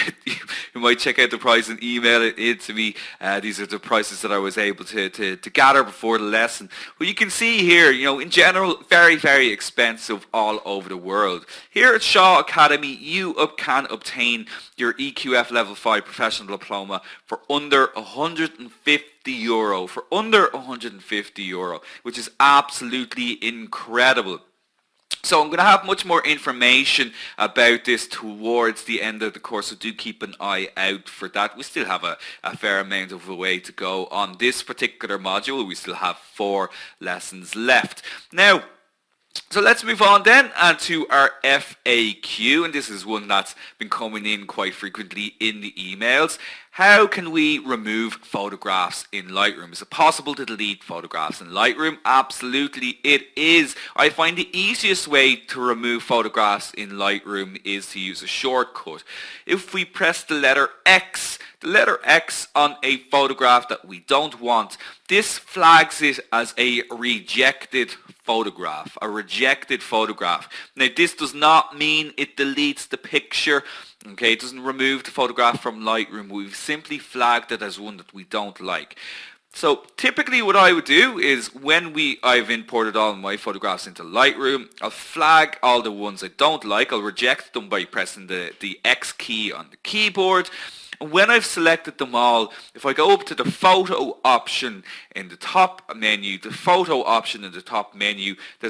out the price and email it in to me. These are the prices that I was able to gather before the lesson. But you can see here, in general, very, very expensive all over the world. Here at Shaw Academy, you can obtain your EQF Level 5 Professional Diploma for under €150, which is absolutely incredible. So I'm going to have much more information about this towards the end of the course, so do keep an eye out for that. We still have a fair amount of a way to go on this particular module. We still have 4 lessons left. Now, so let's move on then to our FAQ, and this is one that's been coming in quite frequently in the emails. How can we remove photographs in Lightroom? Is it possible to delete photographs in Lightroom? Absolutely it is. I find the easiest way to remove photographs in Lightroom is to use a shortcut. If we press the letter X on a photograph that we don't want, this flags it as a rejected photograph. Now this does not mean it deletes the picture. Okay, it doesn't remove the photograph from Lightroom. We've simply flagged it as one that we don't like. So typically what I would do is when I've imported all my photographs into Lightroom, I'll flag all the ones I don't like. I'll reject them by pressing the X key on the keyboard. And when I've selected them all, if I go up to the photo option in the top menu, there's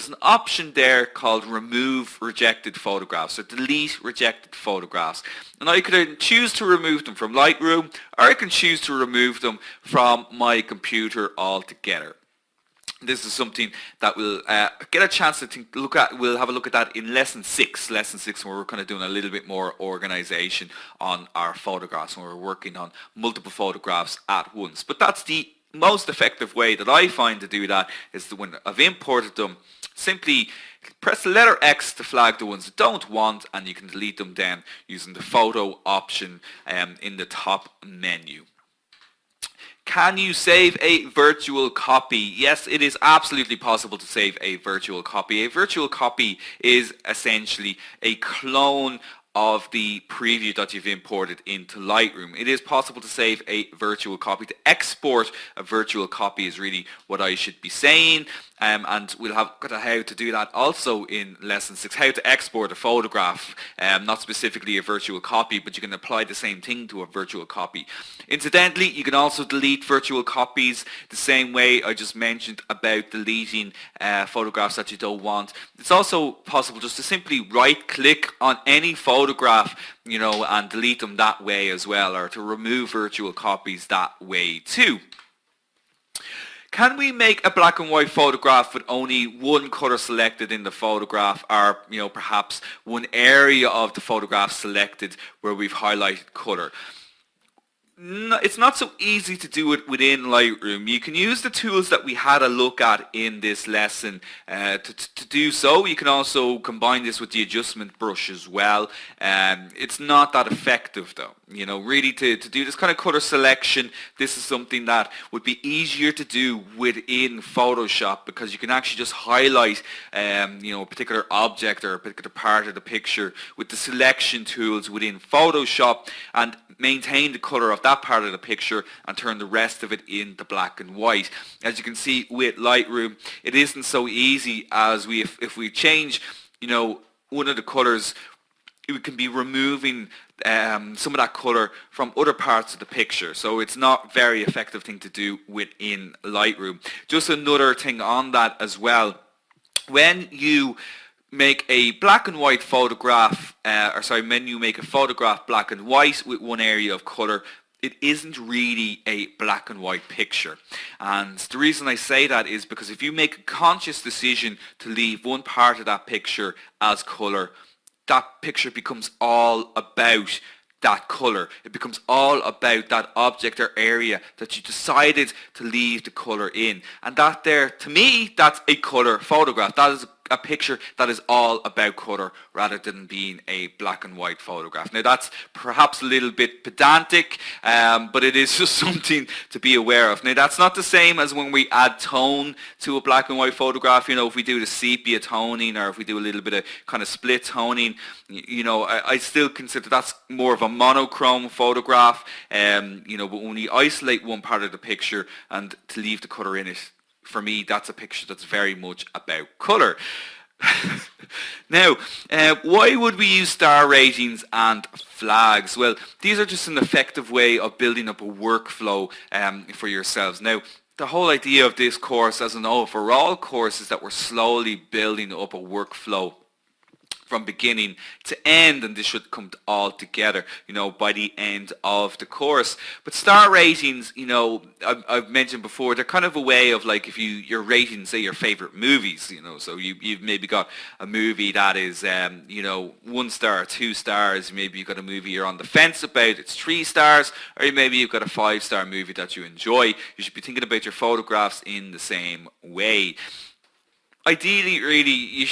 an option there called remove rejected photographs, or delete rejected photographs. And I could choose to remove them from Lightroom, or I can choose to remove them from my computer altogether. This is something that we'll get a chance to look at. We'll have a look at that in lesson 6, where we're kind of doing a little bit more organization on our photographs, when we're working on multiple photographs at once. But that's the most effective way that I find to do that, is that when I've imported them, simply press the letter X to flag the ones I don't want, and you can delete them then using the photo option in the top menu. Can you save a virtual copy? Yes, it is absolutely possible to save a virtual copy. A virtual copy is essentially a clone of the preview that you've imported into Lightroom. It is possible to save a virtual copy. To export a virtual copy is really what I should be saying. And we'll have got how to do that also in lesson 6, how to export a photograph, not specifically a virtual copy, but you can apply the same thing to a virtual copy. Incidentally, you can also delete virtual copies the same way I just mentioned about deleting photographs that you don't want. It's also possible just to simply right click on any photograph, and delete them that way as well, or to remove virtual copies that way too. Can we make a black and white photograph with only one color selected in the photograph, or perhaps one area of the photograph selected where we've highlighted color? No, it's not so easy to do it within Lightroom. You can use the tools that we had a look at in this lesson to do so. You can also combine this with the adjustment brush as well. It's not that effective though. Really to do this kind of color selection, this is something that would be easier to do within Photoshop, because you can actually just highlight a particular object or a particular part of the picture with the selection tools within Photoshop and maintain the color of that part of the picture and turn the rest of it into black and white. As you can see with Lightroom, it isn't so easy, as if we change one of the colors, we can be removing some of that color from other parts of the picture. So it's not a very effective thing to do within Lightroom. Just another thing on that as well, when you make a black and white photograph, when you make a photograph black and white with one area of color, it isn't really a black and white picture. And the reason I say that is because if you make a conscious decision to leave one part of that picture as colour, that picture becomes all about that colour. It becomes all about that object or area that you decided to leave the colour in. And that there, to me, that's a colour photograph. That is a picture that is all about colour rather than being a black and white photograph. Now that's perhaps a little bit pedantic, but it is just something to be aware of. Now that's not the same as when we add tone to a black and white photograph. You know, if we do the sepia toning or if we do a little bit of kind of split toning, you know, I still consider that's more of a monochrome photograph. You know, but when we isolate one part of the picture and to leave the colour in it, for me, that's a picture that's very much about colour. Now, why would we use star ratings and flags? Well, these are just an effective way of building up a workflow for yourselves. Now, the whole idea of this course, as an overall course, is that we're slowly building up a workflow from beginning to end, and this should come all together, you know, by the end of the course. But star ratings, you know, I've mentioned before, they're kind of a way of like if you're rating, say, your favorite movies, you know, so you've maybe got a movie that is, you know, 1 star, 2 stars, maybe you've got a movie you're on the fence about, it's 3 stars, or maybe you've got a 5-star movie that you enjoy. You should be thinking about your photographs in the same way. Ideally, really,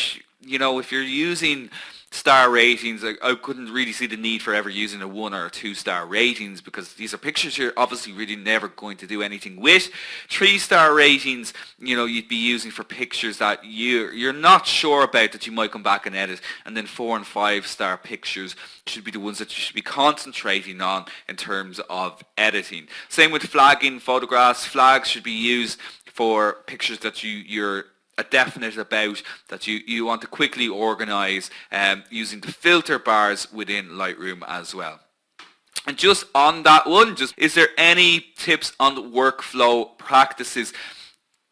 you know, if you're using star ratings, I couldn't really see the need for ever using a 1 or a 2-star ratings, because these are pictures you're obviously really never going to do anything with. 3-star ratings, you know, you'd be using for pictures that you're not sure about that you might come back and edit, and then 4 and 5-star pictures should be the ones that you should be concentrating on in terms of editing. Same with flagging photographs. Flags should be used for pictures that you're definite about, that you want to quickly organize using the filter bars within Lightroom as well. And just on that one, is there any tips on workflow practices?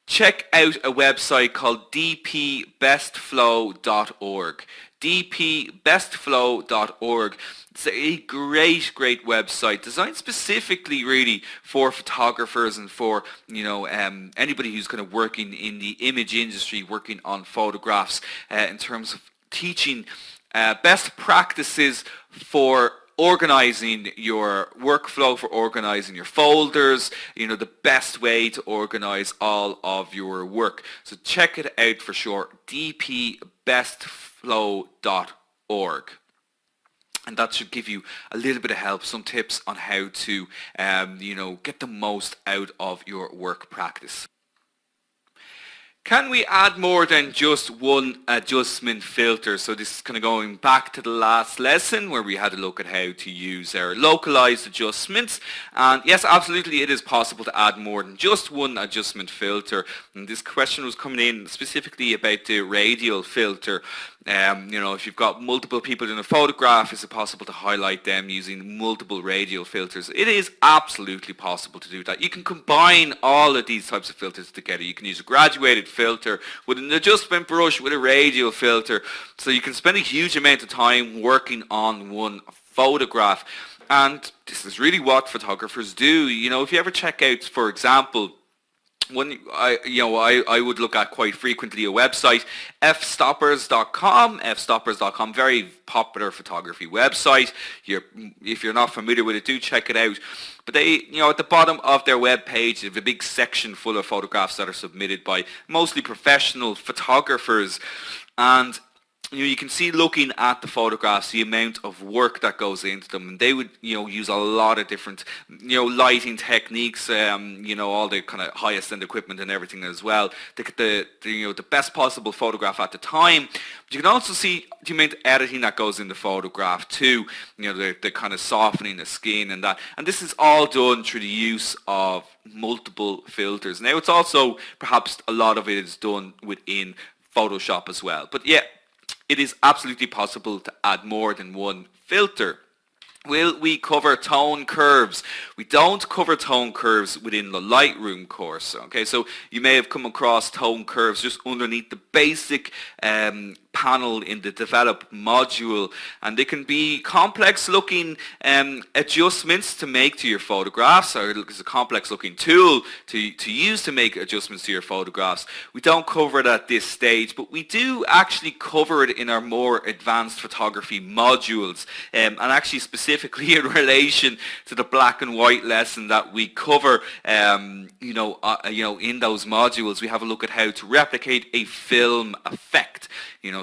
Check out a website called dpbestflow.org. dpbestflow.org. It's a great website designed specifically really for photographers and for, you know, anybody who's kind of working in the image industry, working on photographs, in terms of teaching best practices for organizing your workflow, for organizing your folders, you know, the best way to organize all of your work. So check it out for sure, dpbestflow.org. And that should give you a little bit of help, some tips on how to, you know, get the most out of your work practice. Can we add more than just one adjustment filter? So this is kind of going back to the last lesson where we had a look at how to use our localized adjustments. And yes, absolutely, it is possible to add more than just one adjustment filter. And this question was coming in specifically about the radial filter. You know, if you've got multiple people in a photograph, is it possible to highlight them using multiple radial filters? It is absolutely possible to do that. You can combine all of these types of filters together. You can use a graduated filter with an adjustment brush with a radial filter. So you can spend a huge amount of time working on one photograph. And this is really what photographers do. You know, if you ever check out, for example, I would look at quite frequently a website, fstoppers.com, very popular photography website. If you're not familiar with it, do check it out. But they, you know, at the bottom of their web page, they have a big section full of photographs that are submitted by mostly professional photographers. And you know, you can see, looking at the photographs, the amount of work that goes into them, and they would, you know, use a lot of different, you know, lighting techniques, you know, all the kind of highest end equipment and everything as well to get the you know, the best possible photograph at the time. But you can also see the amount of editing that goes in the photograph too, you know, the kind of softening the skin and that. And this is all done through the use of multiple filters. Now, it's also, perhaps a lot of it is done within Photoshop as well. But yeah, it is absolutely possible to add more than one filter. Will we cover tone curves? We don't cover tone curves within the Lightroom course. Okay, so you may have come across tone curves just underneath the basic panel in the develop module, and they can be complex looking adjustments to make to your photographs, or it's a complex looking tool to use to make adjustments to your photographs. We don't cover it at this stage, but we do actually cover it in our more advanced photography modules, and actually specifically in relation to the black and white lesson that we cover in those modules. We have a look at how to replicate a film effect,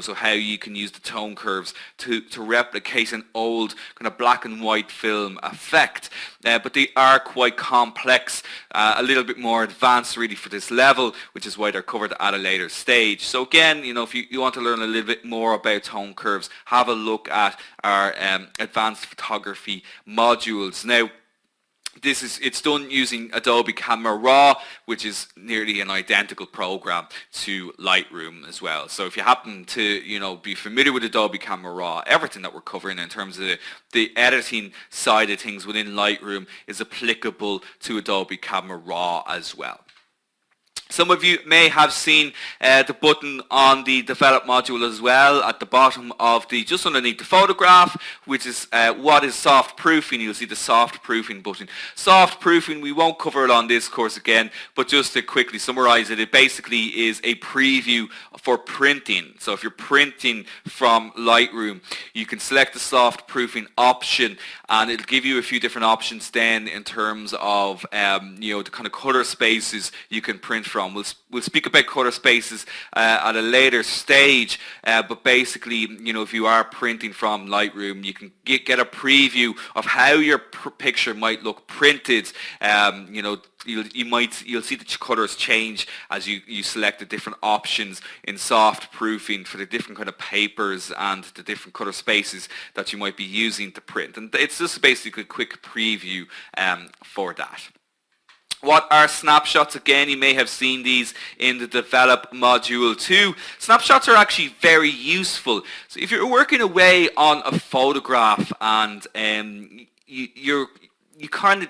so how you can use the tone curves to replicate an old kind of black and white film effect. But they are quite complex, a little bit more advanced really for this level, which is why they're covered at a later stage. So again, if you want to learn a little bit more about tone curves, have a look at our advanced photography modules. Now, it's done using Adobe Camera Raw, which is nearly an identical program to Lightroom as well. So if you happen to be familiar with Adobe Camera Raw, everything that we're covering in terms of the editing side of things within Lightroom is applicable to Adobe Camera Raw as well. Some of you may have seen the button on the develop module as well at the bottom of just underneath the photograph, which is what is soft proofing. You'll see the soft proofing button. Soft proofing, we won't cover it on this course again, but just to quickly summarize it, it basically is a preview for printing. So if you're printing from Lightroom, you can select the soft proofing option, and it'll give you a few different options then in terms of the kind of color spaces you can print from. We'll speak about color spaces at a later stage, but basically, if you are printing from Lightroom, you can get a preview of how your picture might look printed. You'll see the colors change as you select the different options in soft proofing for the different kind of papers and the different color spaces that you might be using to print. And it's just basically a quick preview for that. What are snapshots? Again, you may have seen these in the develop module too. Snapshots are actually very useful. So if you're working away on a photograph and you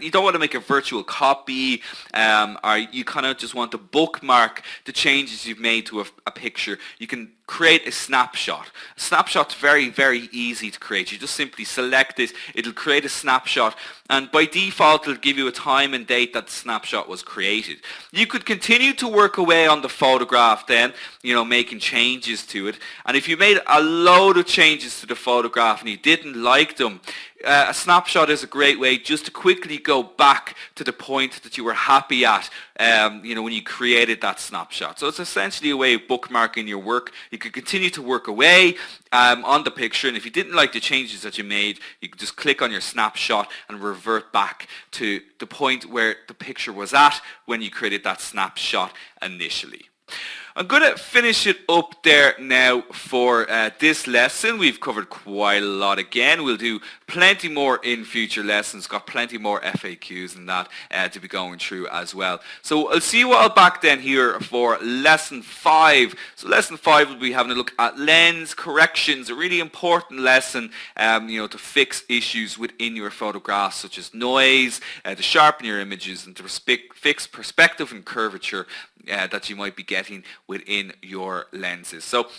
don't want to make a virtual copy, or you kind of just want to bookmark the changes you've made to a picture, you can create a snapshot. A snapshot's very, very easy to create. You just simply select it, it'll create a snapshot, and by default it'll give you a time and date that the snapshot was created. You could continue to work away on the photograph then, making changes to it, and if you made a load of changes to the photograph and you didn't like them, a snapshot is a great way just to quickly go back to the point that you were happy at when you created that snapshot. So it's essentially a way of bookmarking your work. You could continue to work away on the picture, and if you didn't like the changes that you made, you could just click on your snapshot and revert back to the point where the picture was at when you created that snapshot initially. I'm going to finish it up there now for this lesson. We've covered quite a lot again. We'll do plenty more in future lessons. Got plenty more FAQs and that to be going through as well. So I'll see you all back then here for lesson 5. So lesson 5 will be having a look at lens corrections, a really important lesson to fix issues within your photographs such as noise, to sharpen your images, and to fix perspective and curvature that you might be getting within your lenses. So